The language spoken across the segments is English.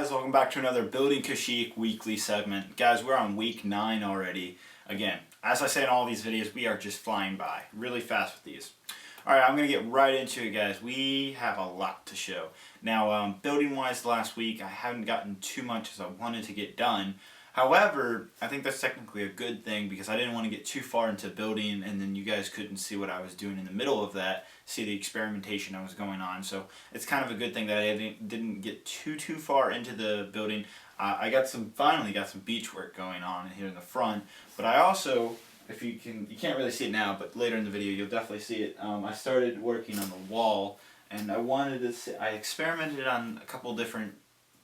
guys, welcome back to another Building Kashyyyk weekly segment. Guys, we're on week 9 already. Again, as I say in all these videos, we are just flying by really fast with these. Alright, I'm going to get right into it, guys. We have a lot to show. Now, building wise last week, I haven't gotten too much as I wanted to get done. However, I think that's technically a good thing because I didn't want to get too far into building and then you guys couldn't see what I was doing in the middle of that, see the experimentation that was going on. So it's kind of a good thing that I didn't get too far into the building. I finally got some beach work going on here in the front, but I also, if you can't really see it now, but later in the video you'll definitely see it. I started working on the wall and I experimented on a couple different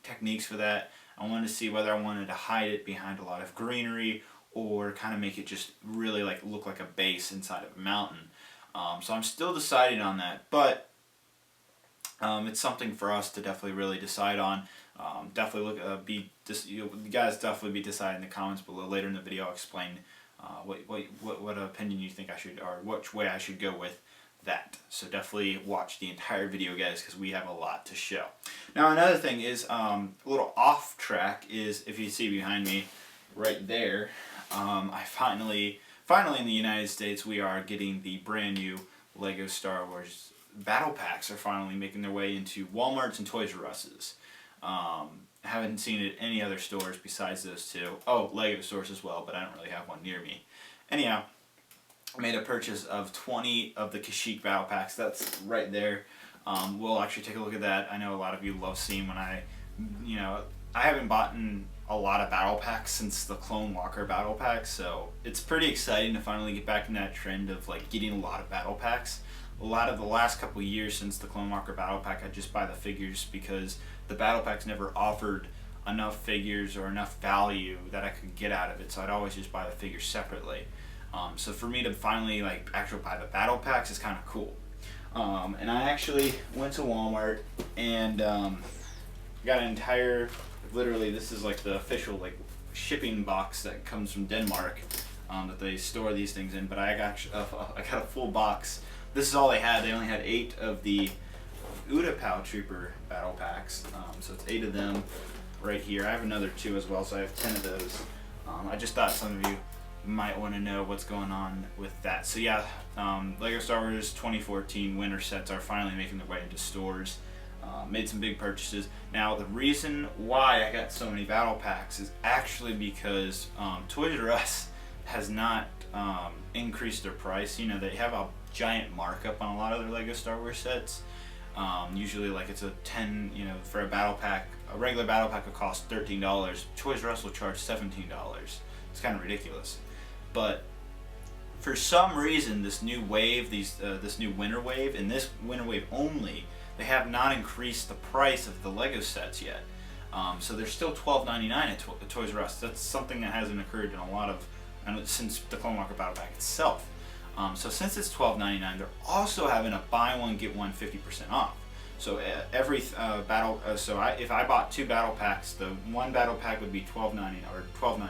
techniques for that. I wanted to see whether I wanted to hide it behind a lot of greenery or kind of make it just really look like a base inside of a mountain. So I'm still deciding on that, but it's something for us to definitely really decide on. Definitely you guys definitely be deciding in the comments below. Later in the video I'll explain what opinion you think I should, or which way I should go with that. So definitely watch the entire video, guys, because we have a lot to show. Now another thing is a little off track is, if you see behind me right there, I finally in the United States we are getting the brand new Lego Star Wars battle packs are finally making their way into Walmart's and Toys R Us's. I haven't seen it at any other stores besides those two. Oh, Lego stores as well, but I don't really have one near me. Anyhow, I made a purchase of 20 of the Kashyyyk battle packs. That's right there. We'll actually take a look at that. I know a lot of you love seeing when I haven't bought a lot of battle packs since the Clone Walker battle packs, so it's pretty exciting to finally get back in that trend of getting a lot of battle packs. A lot of the last couple of years since the Clone Walker battle pack, I just buy the figures because the battle packs never offered enough figures or enough value that I could get out of it, so I'd always just buy the figures separately. So for me to finally actually buy the battle packs is kind of cool. And I actually went to Walmart and got an entire, literally this is the official shipping box that comes from Denmark that they store these things in. But I got a full box. This is all they had. They only had 8 of the Utapau Trooper battle packs. So it's 8 of them right here. I have another 2 as well, so I have 10 of those. I just thought some of you might want to know what's going on with that. So yeah, Lego Star Wars 2014 winter sets are finally making their way into stores. Made some big purchases. Now the reason why I got so many battle packs is actually because Toys R Us has not increased their price. You know, they have a giant markup on a lot of their Lego Star Wars sets. Usually it's a 10, for a battle pack, a regular battle pack would cost $13. Toys R Us will charge $17. It's kind of ridiculous. But for some reason, this new wave, this new winter wave, and this winter wave only, they have not increased the price of the Lego sets yet. So they're still $12.99 at Toys R Us. That's something that hasn't occurred in a lot of, since the Clone Walker Battle Pack itself. So since it's $12.99, they're also having a buy one get one 50% off. So every if I bought 2 battle packs, the one battle pack would be $12.99 or $12.99.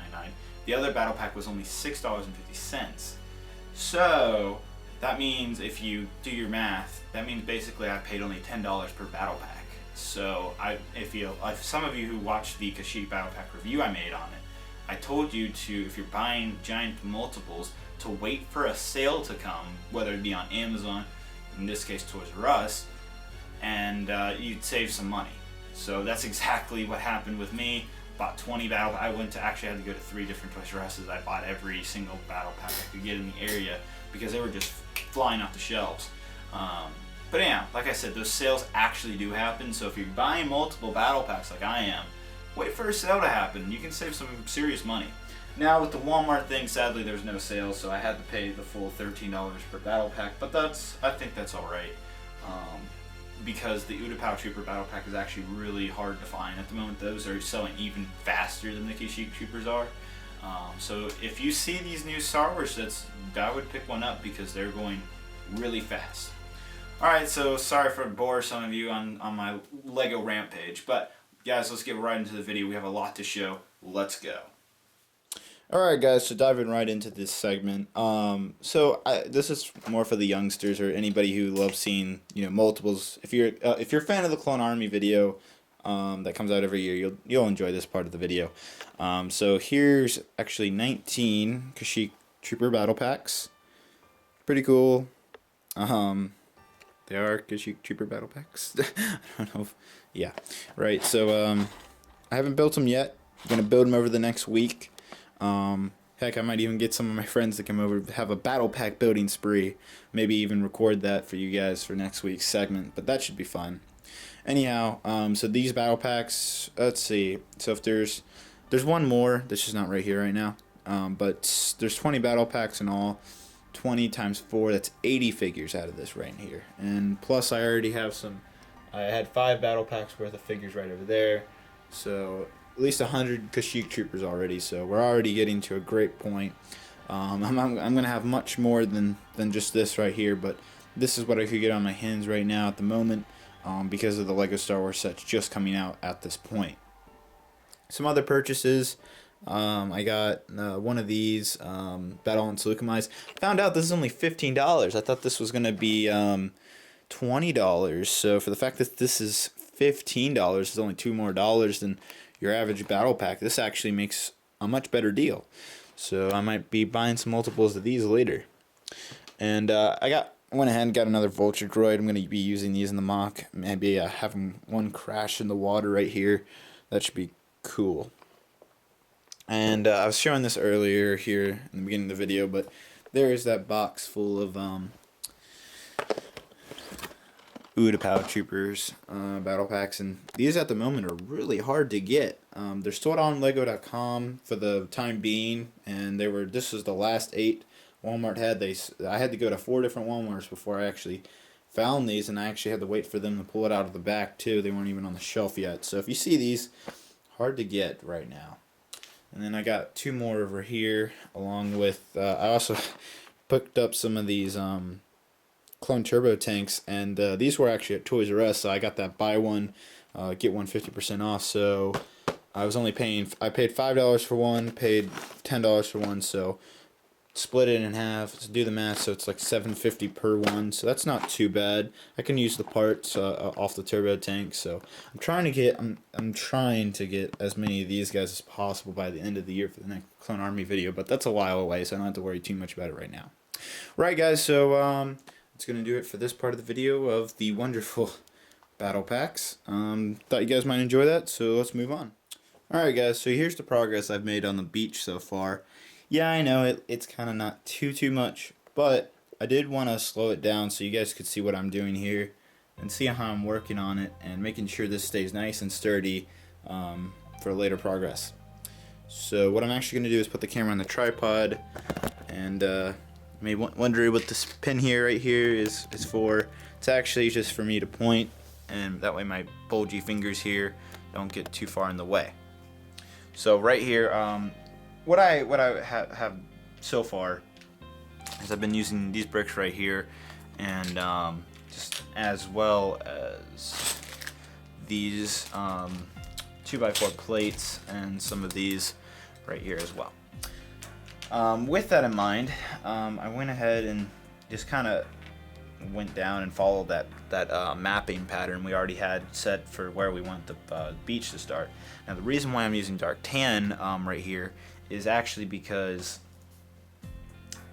The other battle pack was only $6.50. So that means, if you do your math, that means basically I paid only $10 per battle pack. So if some of you who watched the Kashyyyk battle pack review I made on it, I told you to, if you're buying giant multiples, to wait for a sale to come, whether it be on Amazon, in this case Toys R Us, and you'd save some money. So that's exactly what happened with me. Bought 20 battle. I actually had to go to 3 different Toys R Us's. I bought every single battle pack I could get in the area because they were just flying off the shelves. But yeah, like I said, those sales actually do happen. So if you're buying multiple battle packs like I am, wait for a sale to happen. You can save some serious money. Now with the Walmart thing, sadly there's no sale, so I had to pay the full $13 per battle pack. But I think that's all right. Because the Utapau Trooper battle pack is actually really hard to find at the moment. Those are selling even faster than the Kashyyyk Troopers are. So if you see these new Star Wars sets, I would pick one up because they're going really fast. Alright, so sorry for bore some of you on my Lego rampage, but guys, let's get right into the video. We have a lot to show. Let's go. Alright guys, so diving right into this segment. This is more for the youngsters or anybody who loves seeing multiples. If you're a fan of the Clone Army video, that comes out every year. You'll enjoy this part of the video. So here's actually 19 Kashyyyk Trooper Battle Packs. Pretty cool. They are Kashyyyk Trooper Battle Packs. I don't know if, yeah, right. So I haven't built them yet. I'm gonna build them over the next week. Heck, I might even get some of my friends to come over, have a battle pack building spree. Maybe even record that for you guys for next week's segment. But that should be fun. Anyhow, so these battle packs. Let's see. So if there's one more that's just not right here right now. But there's 20 battle packs in all. 20 times 4, that's 80 figures out of this right here. And plus I already have some, I had 5 battle packs worth of figures right over there. So at least 100 Kashyyyk Troopers already. So we're already getting to a great point. I'm going to have much more than just this right here. But this is what I could get on my hands right now at the moment. Because of the LEGO Star Wars sets just coming out at this point. Some other purchases. I got one of these Battle on Seleucamize. Found out this is only $15. I thought this was going to be $20. So for the fact that this is $15, it's only $2 more than your average battle pack. This actually makes a much better deal. So I might be buying some multiples of these later. And I went ahead and got another Vulture droid. I'm going to be using these in the mock. Maybe having one crash in the water right here. That should be cool. And I was showing this earlier here in the beginning of the video, but there is that box full of Utapau Troopers battle packs, and these at the moment are really hard to get. They're sold on Lego.com for the time being, and this was the last 8 Walmart had. I had to go to 4 different Walmarts before I actually found these, and I actually had to wait for them to pull it out of the back too. They weren't even on the shelf yet. So if you see these, hard to get right now. And then I got 2 more over here, along with, I also picked up some of these clone turbo tanks, and these were actually at Toys R Us, so I got that buy one, get one 50% off, so I paid $5 for one, paid $10 for one, so split it in half, to do the math, so it's like $7.50 per one, so that's not too bad. I can use the parts off the turbo tank, so I'm trying to get as many of these guys as possible by the end of the year for the next Clone Army video, but that's a while away, so I don't have to worry too much about it right now. Right, guys, so that's gonna do it for this part of the video of the wonderful battle packs. Thought you guys might enjoy that, so let's move on. Alright, guys, so here's the progress I've made on the beach so far. Yeah, I know it's kind of not too much, but I did want to slow it down so you guys could see what I'm doing here and see how I'm working on it and making sure this stays nice and sturdy for later progress. So what I'm actually going to do is put the camera on the tripod, and you may wonder what this pin here right here is for. It's actually just for me to point, and that way my bulgy fingers here don't get too far in the way. So right here, what I have so far is I've been using these bricks right here, and just as well as these 2x4 plates and some of these right here as well. With that in mind, I went ahead and just kind of went down and followed that mapping pattern we already had set for where we want the beach to start. Now the reason why I'm using dark tan right here is actually because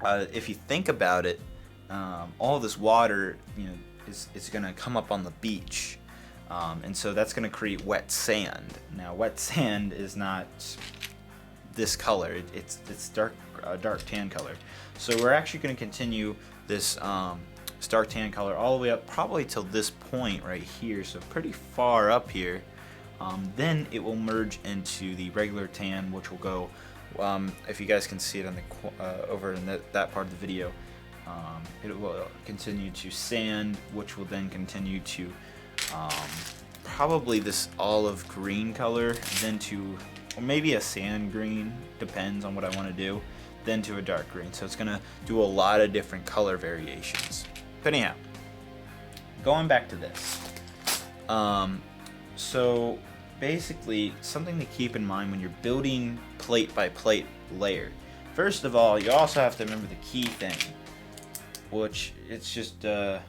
if you think about it, all this water, is going to come up on the beach, and so that's going to create wet sand. Now, wet sand is not this color; it's dark tan color. So we're actually going to continue this dark tan color all the way up, probably till this point right here. So pretty far up here. Then it will merge into the regular tan, which will go. If you guys can see it on the over in that part of the video, it will continue to sand, which will then continue to probably this olive green color, then to, or maybe a sand green, depends on what I want to do, then to a dark green. So it's gonna do a lot of different color variations. But anyhow, going back to this, so basically something to keep in mind when you're building plate by plate layer. First of all, you also have to remember the key thing, which it's just a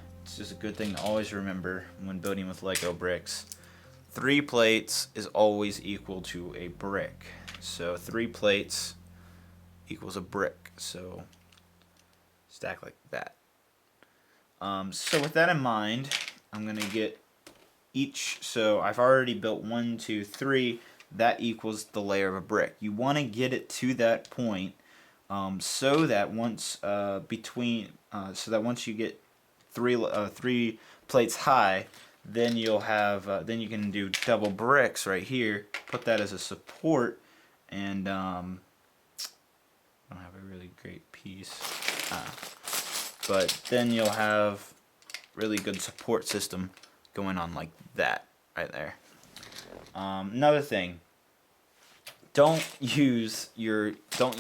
good thing to always remember when building with Lego bricks. 3 plates is always equal to a brick. So 3 plates equals a brick. So stack like that. So with that in mind, I'm gonna get each. So I've already built 1, 2, 3. That equals the layer of a brick. You want to get it to that point, so that once once you get 3 plates high, then you'll have then you can do double bricks right here. Put that as a support, and I don't have a really great piece, but then you'll have really good support system going on like that right there. Another thing, don't use your color,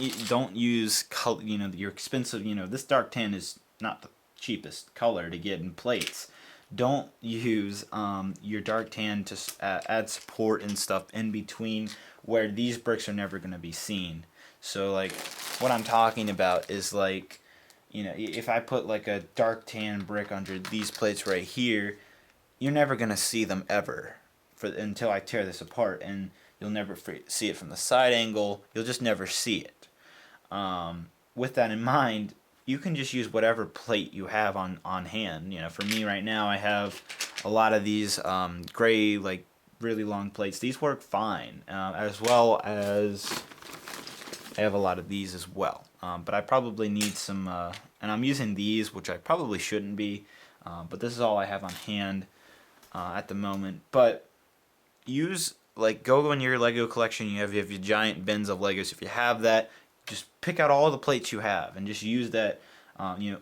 your expensive, this dark tan is not the cheapest color to get in plates. Don't use your dark tan to add support and stuff in between where these bricks are never going to be seen. So like what I'm talking about is like, if I put like a dark tan brick under these plates right here, you're never going to see them ever until I tear this apart, and you'll never see it from the side angle. You'll just never see it. With that in mind, you can just use whatever plate you have on hand. For me right now, I have a lot of these gray, like really long plates. These work fine, as well as I have a lot of these as well. But I probably need some, and I'm using these, which I probably shouldn't be, but this is all I have on hand at the moment. But use, go in your Lego collection, you have your giant bins of Legos. If you have that, just pick out all the plates you have and just use that.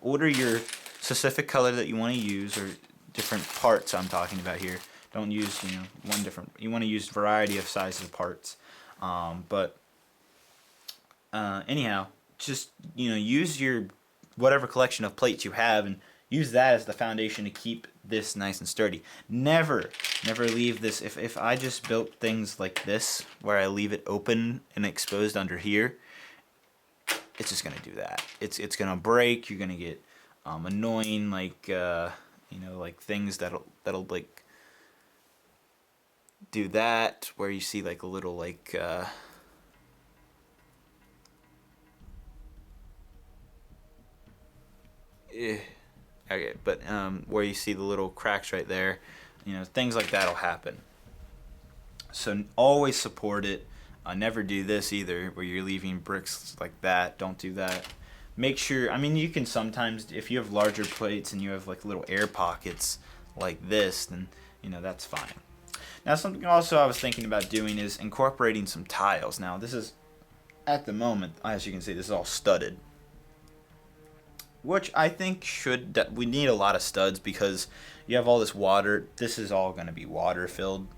Order your specific color that you want to use, or different parts I'm talking about here. Don't use one different. You want to use variety of sizes of parts. Anyhow, just use your whatever collection of plates you have and use that as the foundation to keep this nice and sturdy. Never leave this. If I just built things like this, where I leave it open and exposed under here, it's just gonna do that. It's gonna break. You're gonna get annoying, like things that'll like do that, where you see like a little like okay, but where you see the little cracks right there, things like that'll happen. So always support it. Never do this either, where you're leaving bricks like that. Don't do that. Make sure, you can sometimes, if you have larger plates and you have like little air pockets like this, then that's fine. Now something also I was thinking about doing is incorporating some tiles. Now this is, at the moment, as you can see, this is all studded, which I think we need a lot of studs, because you have all this water. This is all going to be water filled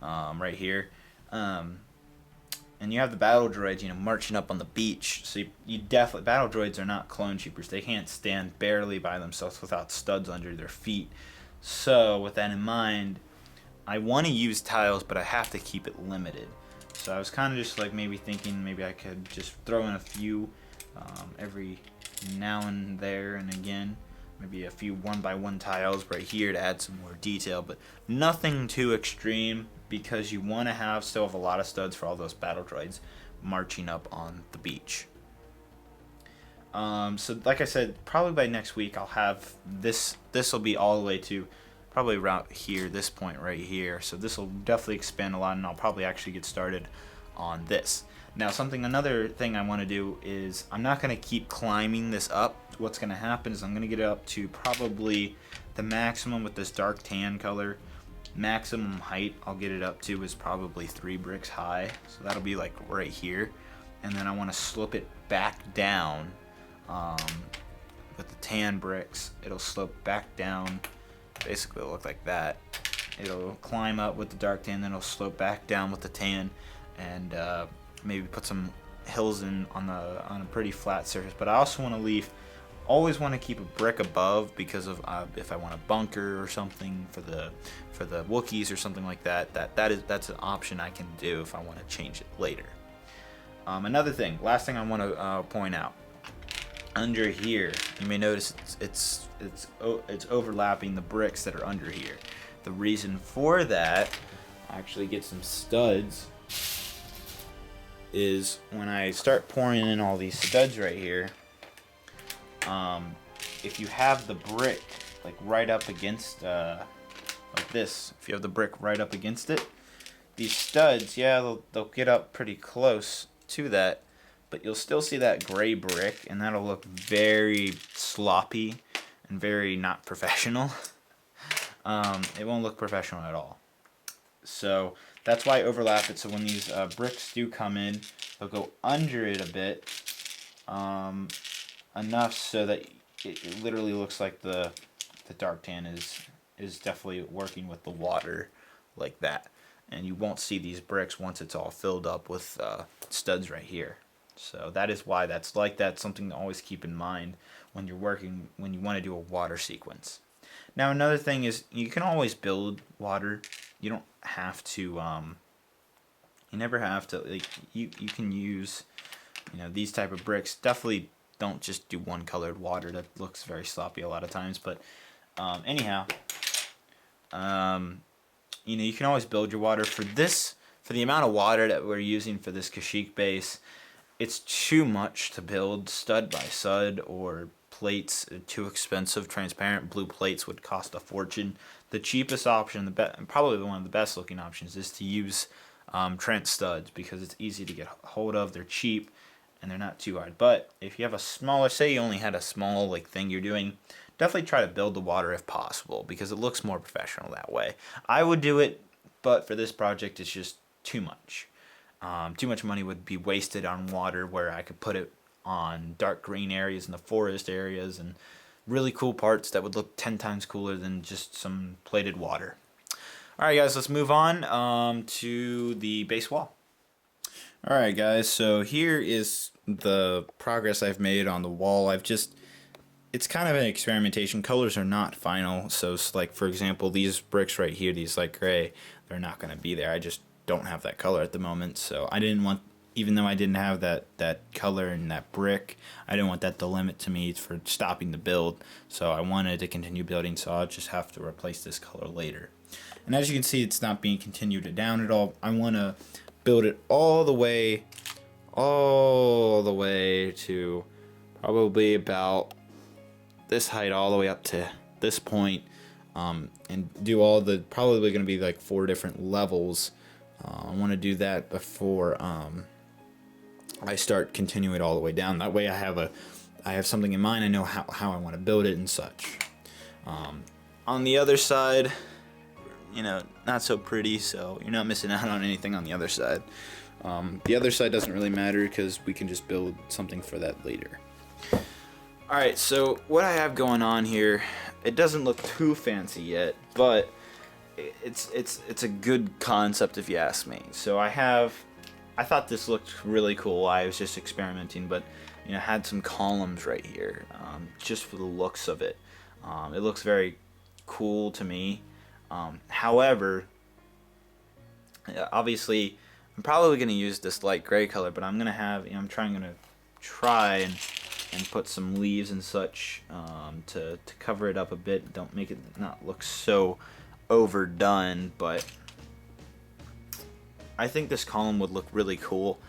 right here. And you have the battle droids, marching up on the beach. So you definitely, battle droids are not clone troopers. They can't stand barely by themselves without studs under their feet. So with that in mind, I want to use tiles, but I have to keep it limited. So I was kind of just like maybe thinking maybe I could just throw in a few every now and there and again. Maybe a few 1x1 tiles right here to add some more detail, but nothing too extreme, because you want to still have a lot of studs for all those battle droids marching up on the beach. So like I said, probably by next week I'll have this will be all the way to probably around here, this point right here. So this will definitely expand a lot, and I'll probably actually get started on this. Now another thing I want to do is, I'm not going to keep climbing this up. What's going to happen is I'm going to get it up to probably the maximum with this dark tan color. Maximum height I'll get it up to is probably 3 bricks high. So that'll be like right here. And then I want to slope it back down with the tan bricks. It'll slope back down. Basically it'll look like that. It'll climb up with the dark tan, then it'll slope back down with the tan, and maybe put some hills on a pretty flat surface. But I also want to always want to keep a brick above, because of if I want a bunker or something for the Wookiees or something like that. That's an option I can do if I want to change it later. Another thing, last thing I want to point out, under here you may notice it's overlapping the bricks that are under here. The reason for that actually get some studs is when I start pouring in all these studs right here. If you have the brick like right up against like this, if you have the brick right up against it, these studs, yeah, they'll get up pretty close to that, but you'll still see that gray brick, and that'll look very sloppy and very not professional. It won't look professional at all. So that's why I overlap it, so when these bricks do come in, they'll go under it a bit, enough so that it literally looks like the dark tan is definitely working with the water like that. And you won't see these bricks once it's all filled up with studs right here. So that is why that's like that. Something to always keep in mind when you're working, when you want to do a water sequence. Now another thing is you can always build water. You don't have to. You never have to. Like you can use, these type of bricks. Definitely don't just do one colored water. That looks very sloppy a lot of times. But anyhow. You can always build your water. For the amount of water that we're using for this Kashyyyk base, it's too much to build stud by stud, or plates are too expensive. Transparent blue plates would cost a fortune. The cheapest option, probably one of the best looking options, is to use Trent studs, because it's easy to get hold of, they're cheap, and they're not too hard. But if you have a smaller, say you only had a small thing you're doing, definitely try to build the water if possible, because it looks more professional that way. I would do it, but for this project it's just too much. Too much money would be wasted on water where I could put it on dark green areas in the forest areas and really cool parts that would look 10 times cooler than just some plated water. Alright guys, let's move on to the base wall. Alright guys, so here is the progress I've made on the wall. It's kind of an experimentation. Colors are not final, so it's like, for example, these bricks right here, these light gray, they're not going to be there. I just don't have that color at the moment, so I didn't want, even though I didn't have that color and that brick, I didn't want that to limit to me for stopping the build, so I wanted to continue building, so I'll just have to replace this color later. And as you can see, it's not being continued down at all. I want to build it all the way to probably about this height all the way up to this point, and do all the, probably going to be like 4 different levels. I want to do that before I start continuing it all the way down. That way I have something in mind. I know how I want to build it and such. On the other side, not so pretty, so you're not missing out on anything on the other side. The other side doesn't really matter because we can just build something for that later. Alright, so what I have going on here, it doesn't look too fancy yet, but it's a good concept if you ask me. So I thought this looked really cool. I was just experimenting, but had some columns right here, just for the looks of it. It looks very cool to me. However, obviously I'm probably going to use this light gray color, but I'm going to have, I'm trying to try and put some leaves and such to cover it up a bit. Don't make it not look so overdone, but I think this column would look really cool.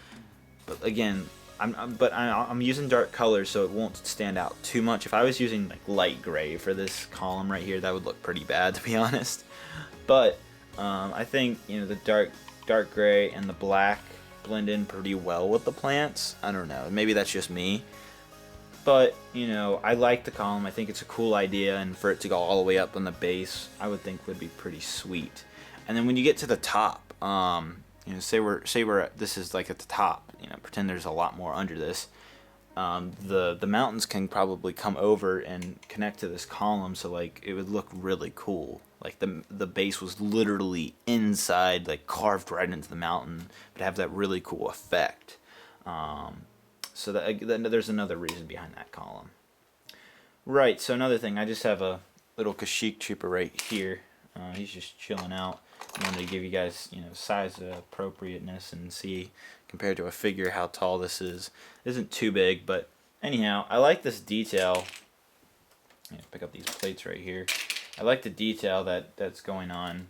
But again, I'm using dark colors, so it won't stand out too much. If I was using like light gray for this column right here, that would look pretty bad, to be honest. But I think the dark gray and the black blend in pretty well with the plants. I don't know, maybe that's just me. But, I like the column. I think it's a cool idea, and for it to go all the way up on the base, I would think would be pretty sweet. And then when you get to the top, say this is like at the top, pretend there's a lot more under this. The mountains can probably come over and connect to this column, so like it would look really cool. Like the base was literally inside, like carved right into the mountain, but have that really cool effect. So there's another reason behind that column. Right, so another thing, I just have a little Kashyyyk trooper right here. He's just chilling out. I wanted to give you guys, size appropriateness and see, compared to a figure, how tall this is. It isn't too big, but anyhow, I like this detail. Pick up these plates right here. I like the detail that's going on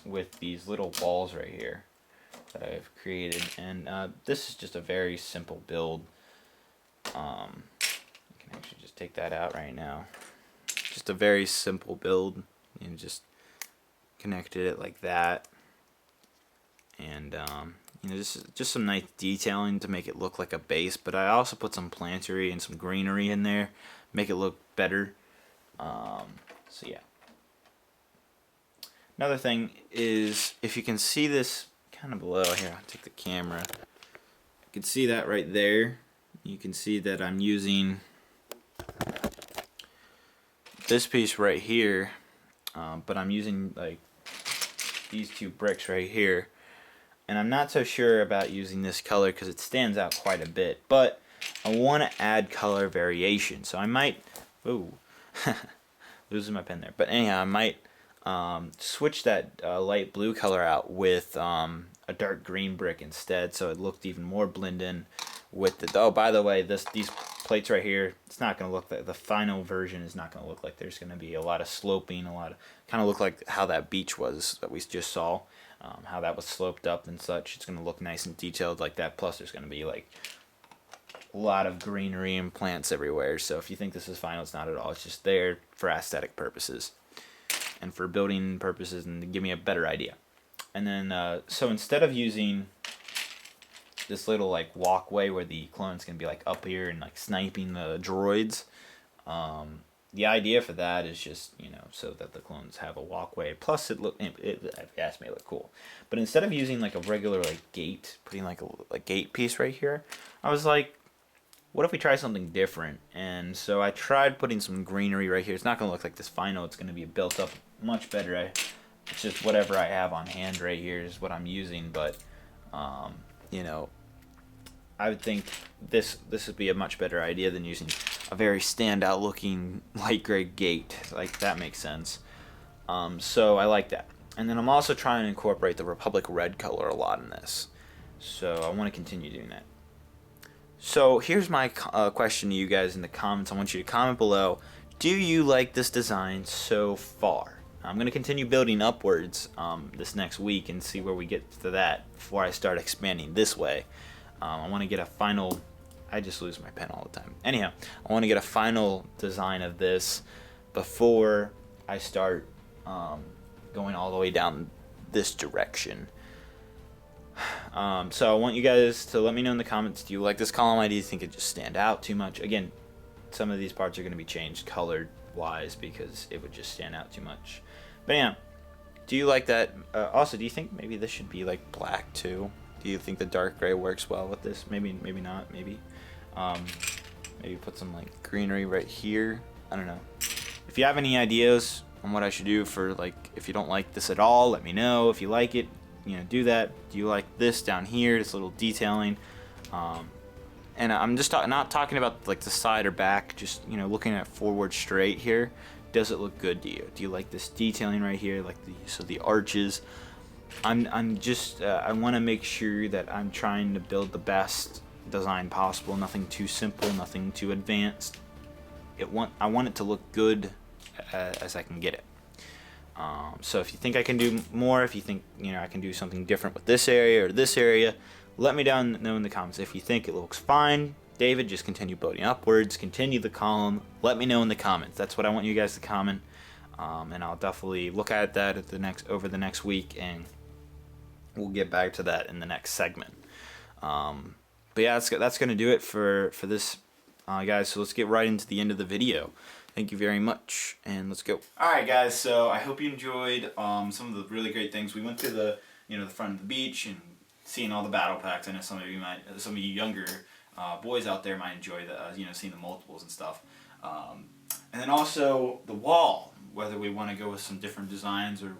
with these little balls right here that I've created, and this is just a very simple build. I can actually just take that out right now. Just a very simple build, and just connected it like that, and you know, just some nice detailing to make it look like a base. But I also put some plantery and some greenery in there, make it look better. So yeah. Another thing is, if you can see this kind of below here, I'll take the camera. You can see that right there. You can see that I'm using this piece right here, but I'm using like these two bricks right here, and I'm not so sure about using this color because it stands out quite a bit, but I want to add color variation, so I might, ooh, losing my pen there, but anyhow, I might switch that light blue color out with a dark green brick instead, so it looked even more blend in with the, oh, by the way, these plates right here, it's not going to look like, the final version is not going to look like there's going to be a lot of sloping, a lot of, kind of look like how that beach was that we just saw, how that was sloped up and such. It's going to look nice and detailed like that, plus there's going to be like a lot of greenery and plants everywhere. So if you think this is final, it's not at all. It's just there for aesthetic purposes and for building purposes and to give me a better idea. And then so instead of using this little like walkway where the clone's gonna be like up here and like sniping the droids, the idea for that is just, you know, so that the clones have a walkway, plus it asked me to look cool. But instead of using like a regular like gate, putting like a gate piece right here, I was like, what if we try something different? And so I tried putting some greenery right here. It's not gonna look like this final, it's gonna be built up much better. It's just whatever I have on hand right here is what I'm using, but you know, I would think this would be a much better idea than using a very standout looking light gray gate. Like, that makes sense. So I like that. And then I'm also trying to incorporate the Republic red color a lot in this. So I want to continue doing that. So here's my question to you guys in the comments. I want you to comment below. Do you like this design so far? I'm going to continue building upwards this next week and see where we get to that before I start expanding this way. I want to get a final, I just lose my pen all the time. Anyhow, I want to get a final design of this before I start going all the way down this direction. So I want you guys to let me know in the comments, do you like this column idea? Do you think it just stand out too much? Again, some of these parts are going to be changed colored wise because it would just stand out too much. But yeah, do you like that? Also, do you think maybe this should be like black too? Do you think the dark gray works well with this? Maybe not, maybe. Maybe put some like greenery right here. I don't know. If you have any ideas on what I should do for, like, if you don't like this at all, let me know. If you like it, you know, do that. Do you like this down here, this little detailing? And I'm just not talking about like the side or back, just, you know, looking at forward straight here. Does it look good to you? Do you like this detailing right here, like the arches? I'm just I want to make sure that I'm trying to build the best design possible. Nothing too simple, nothing too advanced. I want it to look good as I can get it. So if you think I can do more, if you think, you know, I can do something different with this area or this area, let me know in the comments. If you think it looks fine, David, just continue building upwards, continue the column. Let me know in the comments. That's what I want you guys to comment, and I'll definitely look at that over the next week, and we'll get back to that in the next segment. But yeah, that's gonna do it for this, guys. So let's get right into the end of the video. Thank you very much, and let's go. Alright guys, so I hope you enjoyed some of the really great things. We went to the front of the beach and seeing all the battle packs. I know some of you younger boys out there might enjoy seeing the multiples and stuff. And then also the wall, whether we want to go with some different designs or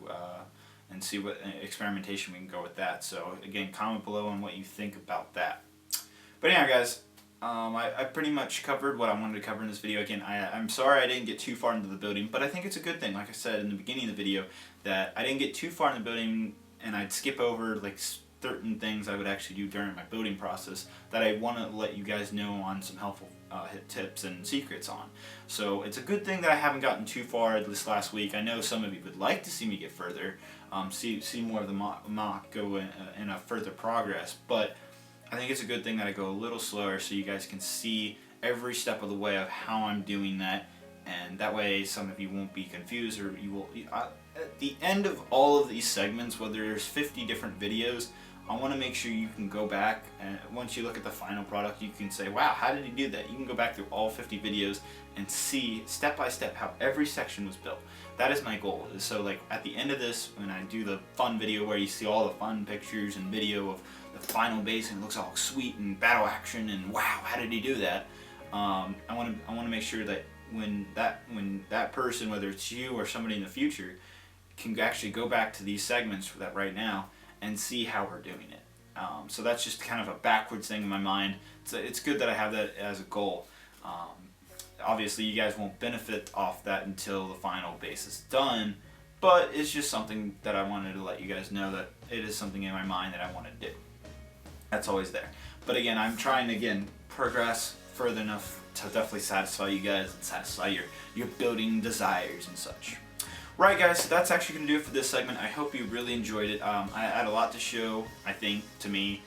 and see what experimentation we can go with that. So again, comment below on what you think about that. But anyway guys, I pretty much covered what I wanted to cover in this video. Again, I'm sorry I didn't get too far into the building, but I think it's a good thing, like I said in the beginning of the video, that I didn't get too far in the building and I'd skip over like certain things I would actually do during my building process that I want to let you guys know on some helpful tips and secrets on. So it's a good thing that I haven't gotten too far this last week. I know some of you would like to see me get further, see more of the mock go in a further progress, but I think it's a good thing that I go a little slower so you guys can see every step of the way of how I'm doing that, and that way some of you won't be confused, or you will. At the end of all of these segments, whether there's 50 different videos, I want to make sure you can go back, and once you look at the final product, you can say, wow, how did he do that? You can go back through all 50 videos and see step by step how every section was built. That is my goal. So like at the end of this, when I do the fun video where you see all the fun pictures and video of the final base and it looks all sweet and battle action and wow, how did he do that? I want to make sure that when that person, whether it's you or somebody in the future, can actually go back to these segments for that right now and see how we're doing it. So that's just kind of a backwards thing in my mind. It's good that I have that as a goal. Obviously you guys won't benefit off that until the final base is done, but it's just something that I wanted to let you guys know that it is something in my mind that I want to do. That's always there. But again, I'm trying to progress further enough to definitely satisfy you guys and satisfy your building desires and such. Right guys, so that's actually going to do it for this segment. I hope you really enjoyed it. I had a lot to show, I think, to me.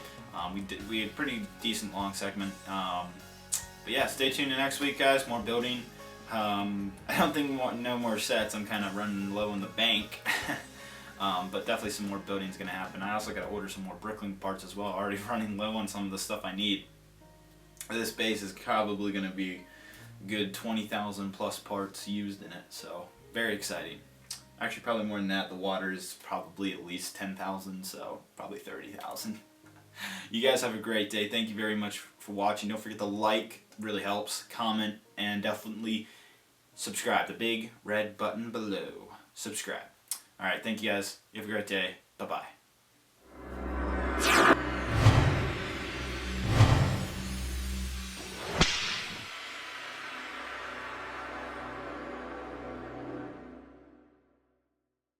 We had a pretty decent long segment. But yeah, stay tuned to next week guys, more building. I don't think no more sets, I'm kind of running low in the bank. But definitely some more building is going to happen. I also got to order some more brickling parts as well. Already running low on some of the stuff I need. This base is probably going to be good 20,000 plus parts used in it, so very exciting. Actually, probably more than that. The water is probably at least 10,000, so probably 30,000. You guys have a great day. Thank you very much for watching. Don't forget to like, really helps, comment, and definitely subscribe. The big red button below. Subscribe. Alright, thank you guys. You have a great day. Bye-bye.